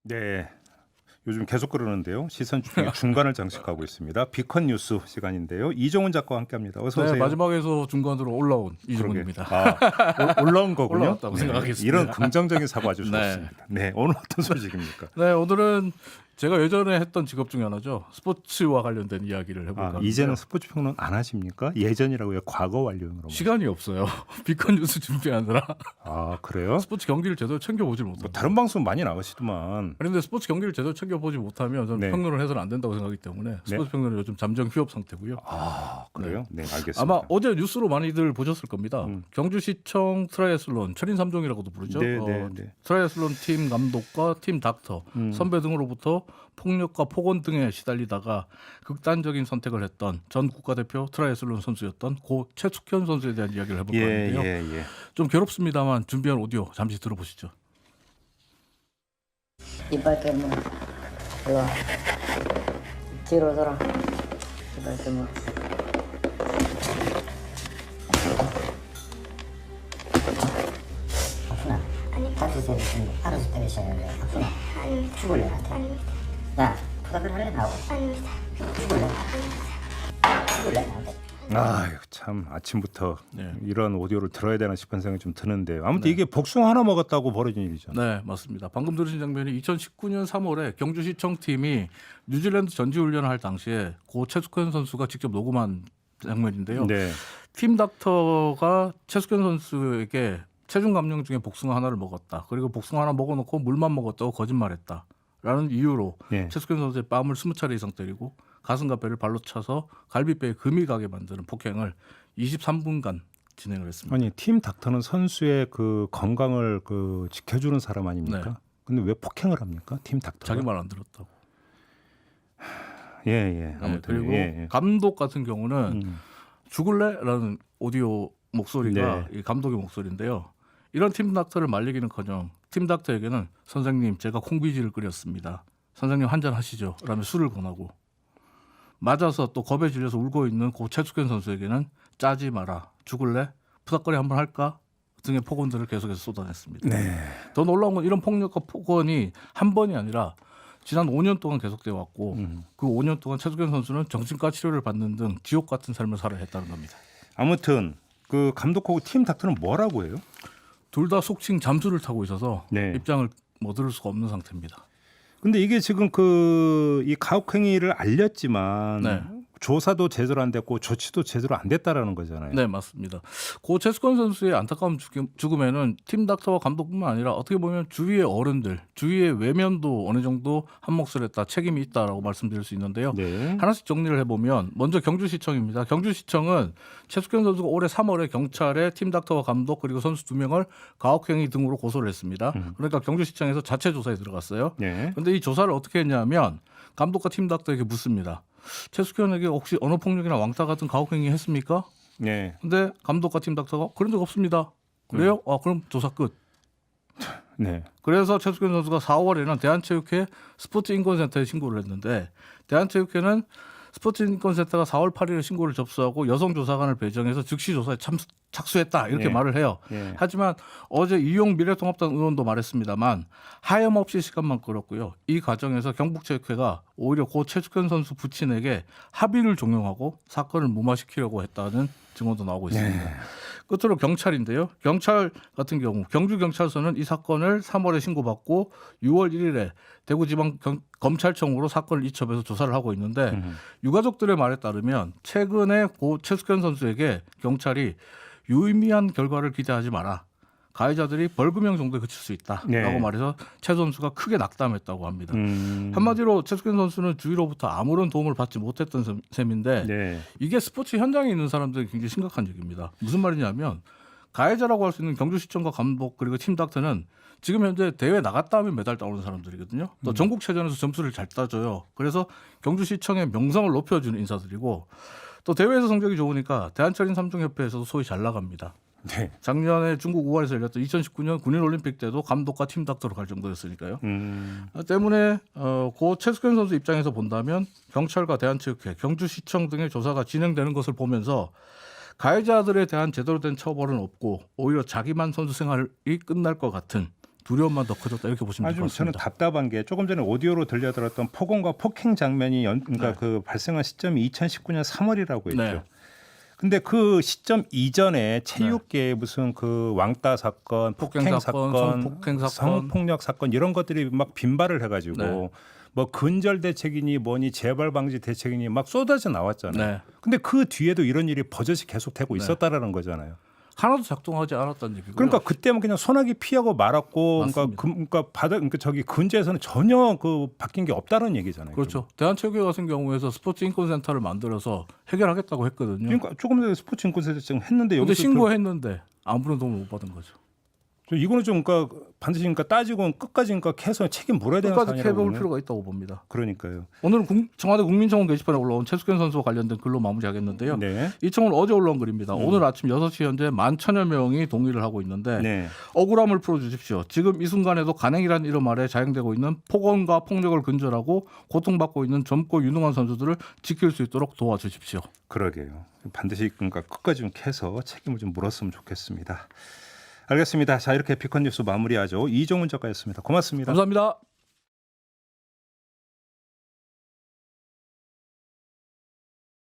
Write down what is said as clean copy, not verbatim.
네. 요즘 계속 그러는데요. 시선 집중의 중간을 장식하고 있습니다. 비컨 뉴스 시간인데요. 이종훈 작가와 함께합니다. 어서 오세요. 네, 마지막에서 중간으로 올라온 그러게. 이종훈입니다. 올라온 거군요. 올라왔다고 생각하겠습니다. 이런 긍정적인 사고 아주 네. 좋습니다. 네, 오늘 어떤 소식입니까? 네, 오늘은 제가 예전에 했던 직업 중에 하나죠. 스포츠와 관련된 이야기를 해볼까 합니다. 이제는 스포츠 평론 안 하십니까? 예전이라고요. 과거 완료형으로. 시간이 없어요. 비컨 뉴스 준비하느라 그래요? 스포츠 경기를 제대로 챙겨보질 뭐 못합니다. 다른 방송 많이 나가시더만. 그런데 스포츠 경기를 제대로 챙겨보지 못하면 저는 네. 평론을 해서는 안 된다고 생각하기 때문에 스포츠 평론은 요즘 잠정 휴업 상태고요. 그래요? 네, 알겠습니다. 아마 어제 뉴스로 많이들 보셨을 겁니다. 경주시청 트라이애슬론 철인 3종이라고도 부르죠. 네. 트라이애슬론 팀 감독과 팀 닥터, 선배 등으로부터 폭력과 폭언 등에 시달리다가 극단적인 선택을 했던 전 국가대표 트라이애슬론 선수였던 고 최숙현 선수에 대한 이야기를 해볼 건데요. 예. 좀 괴롭습니다만 준비한 오디오 잠시 들어보시죠. 이빨 깨물 일로 와 뒤로 돌아 이빨 깨물 아프나? 아니 다칠 때 알아서 때리셔야 돼. 아프나? 아닙니다. 죽을래 나한테? 아닙니다. 야 부탁을 할래 나하고? 아닙니다. 죽을래? 죽을래 나한테? 참 아침부터 네. 이런 오디오를 들어야 되나 싶은 생각이 좀 드는데요. 아무튼 이게 복숭아 하나 먹었다고 벌어진 일이죠. 네, 맞습니다. 방금 들으신 장면이 2019년 3월에 경주시청 팀이 뉴질랜드 전지훈련을 할 당시에 고 최숙현 선수가 직접 녹음한 장면인데요. 네. 팀 닥터가 최숙현 선수에게 체중 감량 중에 복숭아 하나를 먹었다. 그리고 복숭아 하나 먹어놓고 물만 먹었다고 거짓말했다. 라는 이유로 예. 최숙현 선수의 뺨을 20차례 이상 때리고 가슴과 배를 발로 차서 갈비뼈에 금이 가게 만드는 폭행을 23분간 진행을 했습니다. 아니 팀 닥터는 선수의 그 건강을 지켜주는 사람 아닙니까? 네. 근데 왜 폭행을 합니까? 팀 닥터. 자기 말 안 들었다고. 예. 네, 아무튼 그리고 감독 같은 경우는 죽을래라는 오디오 목소리가 네. 이 감독의 목소리인데요. 이런 팀 닥터를 말리기는커녕 팀 닥터에게는 선생님 제가 콩비지를 끓였습니다. 선생님 한잔 하시죠. 라며 술을 권하고 맞아서 또 겁에 질려서 울고 있는 고 최숙현 선수에게는 짜지 마라. 죽을래? 푸닥거리 한번 할까? 등의 폭언들을 계속해서 쏟아냈습니다. 네. 더 놀라운 건 이런 폭력과 폭언이 한 번이 아니라 지난 5년 동안 계속되어 왔고 그 5년 동안 최숙현 선수는 정신과 치료를 받는 등 지옥 같은 삶을 살아야 했다는 겁니다. 아무튼 그 감독하고 팀 닥터는 뭐라고 해요? 둘 다 속칭 잠수를 타고 있어서 네. 입장을 못 들을 수가 없는 상태입니다. 근데 이게 지금 이 가혹행위를 알렸지만 네. 조사도 제대로 안 됐고 조치도 제대로 안 됐다라는 거잖아요. 네, 맞습니다. 고 최숙현 선수의 안타까운 죽음에는 팀 닥터와 감독뿐만 아니라 어떻게 보면 주위의 어른들, 주위의 외면도 어느 정도 한몫을 했다, 책임이 있다라고 말씀드릴 수 있는데요. 네. 하나씩 정리를 해보면 먼저 경주시청입니다. 경주시청은 최숙현 선수가 올해 3월에 경찰에 팀 닥터와 감독 그리고 선수 2명을 가혹행위 등으로 고소를 했습니다. 그러니까 경주시청에서 자체 조사에 들어갔어요. 네. 그런데 이 조사를 어떻게 했냐면 감독과 팀 닥터에게 묻습니다. 최숙현에게 혹시 언어폭력이나 왕따 같은 가혹행위 했습니까? 네. 근데 감독과 팀 닥터가 그런 적 없습니다. 그래요? 그럼 조사 끝. 네. 그래서 최숙현 선수가 4월에는 대한체육회 스포츠인권센터에 신고를 했는데 대한체육회는 스포츠인권센터가 4월 8일에 신고를 접수하고 여성조사관을 배정해서 즉시 조사에 착수했다 이렇게 네. 말을 해요. 네. 하지만 어제 이용 미래통합당 의원도 말했습니다만 하염없이 시간만 끌었고요. 이 과정에서 경북체육회가 오히려 고 최숙현 선수 부친에게 합의를 종용하고 사건을 무마시키려고 했다는 증언도 나오고 있습니다. 네. 끝으로 경찰인데요. 경찰 같은 경우 경주경찰서는 이 사건을 3월에 신고받고 6월 1일에 대구지방검찰청으로 사건을 이첩해서 조사를 하고 있는데 유가족들의 말에 따르면 최근에 고 최숙현 선수에게 경찰이 유의미한 결과를 기대하지 마라. 가해자들이 벌금형 정도에 그칠 수 있다라고 네. 말해서 최 선수가 크게 낙담했다고 합니다. 음. 한마디로 최숙현 선수는 주위로부터 아무런 도움을 받지 못했던 셈인데 네. 이게 스포츠 현장에 있는 사람들이 굉장히 심각한 얘기입니다. 무슨 말이냐면 가해자라고 할 수 있는 경주시청과 감독 그리고 팀 닥터는 지금 현재 대회 나갔다 하면 메달 따오는 사람들이거든요. 또 전국체전에서 점수를 잘 따줘요. 그래서 경주시청의 명성을 높여주는 인사들이고 또 대회에서 성적이 좋으니까 대한철인 3종 협회에서도 소위 잘 나갑니다. 네. 작년에 중국 우한에서 열렸던 2019년 군인올림픽 때도 감독과 팀 닥터로 갈 정도였으니까요. 때문에 고 최숙현 선수 입장에서 본다면 경찰과 대한체육회, 경주시청 등의 조사가 진행되는 것을 보면서 가해자들에 대한 제대로 된 처벌은 없고 오히려 자기만 선수 생활이 끝날 것 같은 두려움만 더 커졌다 이렇게 보시면 될 아주 것 저는 같습니다. 답답한 게 조금 전에 오디오로 들려들었던 폭언과 폭행 장면이 그러니까 네. 그 발생한 시점이 2019년 3월이라고 했죠. 네. 근데 그 시점 이전에 체육계에 무슨 그 왕따 사건, 폭행 사건, 성폭행 사건, 성폭력 사건 이런 것들이 막 빈발을 해가지고 네. 뭐 근절 대책이니 뭐니 재발 방지 대책이니 막 쏟아져 나왔잖아요. 네. 근데 그 뒤에도 이런 일이 버젓이 계속되고 네. 있었다라는 거잖아요. 하나도 작동하지 않았다는 얘기고요. 그러니까 그때는 그냥 소나기 피하고 말았고, 맞습니다. 그러니까 바다, 그러니까 저기 근처에서는 전혀 그 바뀐 게 없다는 얘기잖아요. 그렇죠. 대한체육회 같은 경우에서 스포츠 인권센터를 만들어서 해결하겠다고 했거든요. 그러니까 조금 전에 스포츠 인권센터 했는데 근데 여기서 신고했는데 아무런 도움을 못 받은 거죠. 이거는 좀 그러니까 반드시 그러니까 따지고 끝까지 그러니까 해서 책임 물어야 되는 끝까지 사안이라고 캐볼 보는. 필요가 있다고 봅니다. 그러니까요. 오늘은 청와대 국민청원 게시판에 올라온 최숙현 선수와 관련된 글로 마무리하겠는데요. 네. 이 청원 어제 올라온 글입니다. 오늘 아침 6시 현재 11,000여 명이 동의를 하고 있는데 네. 억울함을 풀어주십시오. 지금 이 순간에도 간행이라는 이름 아래 자행되고 있는 폭언과 폭력을 근절하고 고통받고 있는 젊고 유능한 선수들을 지킬 수 있도록 도와주십시오. 그러게요. 반드시 그러니까 끝까지 좀 캐서 책임을 좀 물었으면 좋겠습니다. 알겠습니다. 자, 이렇게 비컨 뉴스 마무리하죠. 이종훈 작가였습니다. 고맙습니다. 감사합니다.